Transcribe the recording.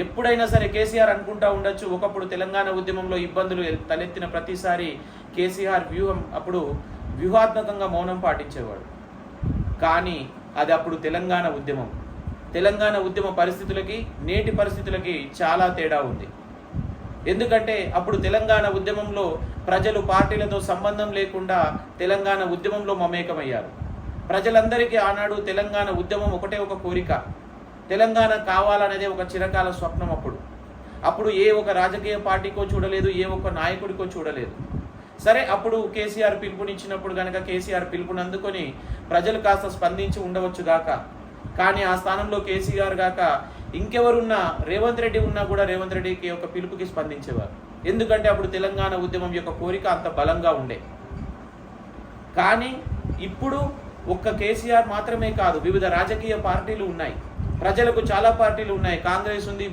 ఎప్పుడైనా సరే కేసీఆర్ అనుకుంటా ఉండొచ్చు, ఒకప్పుడు తెలంగాణ ఉద్యమంలో ఇబ్బందులు తలెత్తిన ప్రతిసారి కేసీఆర్ అప్పుడు వ్యూహాత్మకంగా మౌనం పాటించేవాడు. కానీ అది అప్పుడు తెలంగాణ ఉద్యమం. తెలంగాణ ఉద్యమ పరిస్థితులకి నేటి పరిస్థితులకి చాలా తేడా ఉంది. ఎందుకంటే అప్పుడు తెలంగాణ ఉద్యమంలో ప్రజలు పార్టీలతో సంబంధం లేకుండా తెలంగాణ ఉద్యమంలో మమేకమయ్యారు. ప్రజలందరికీ ఆనాడు తెలంగాణ ఉద్యమం ఒకటే ఒక కోరిక, తెలంగాణ కావాలనేదే ఒక చిరకాల స్వప్నం. అప్పుడు ఏ ఒక రాజకీయ పార్టీకో చూడలేదు, ఏ ఒక్క నాయకుడికో చూడలేదు. సరే, అప్పుడు కేసీఆర్ పిలుపునిచ్చినప్పుడు కనుక కేసీఆర్ పిలుపుని అందుకొని ప్రజలు కాస్త స్పందించి ఉండవచ్చు గాక, కానీ ఆ స్థానంలో కేసీఆర్ గాక ఇంకెవరున్నా, రేవంత్ రెడ్డి ఉన్నా కూడా రేవంత్ రెడ్డికి యొక్క పిలుపుకి స్పందించేవారు. ఎందుకంటే అప్పుడు తెలంగాణ ఉద్యమం యొక్క కోరిక అంత బలంగా ఉండే. కానీ ఇప్పుడు ఒక్క కేసీఆర్ మాత్రమే కాదు, వివిధ రాజకీయ పార్టీలు ఉన్నాయి, ప్రజలకు చాలా పార్టీలు ఉన్నాయి. కాంగ్రెస్ ఉంది,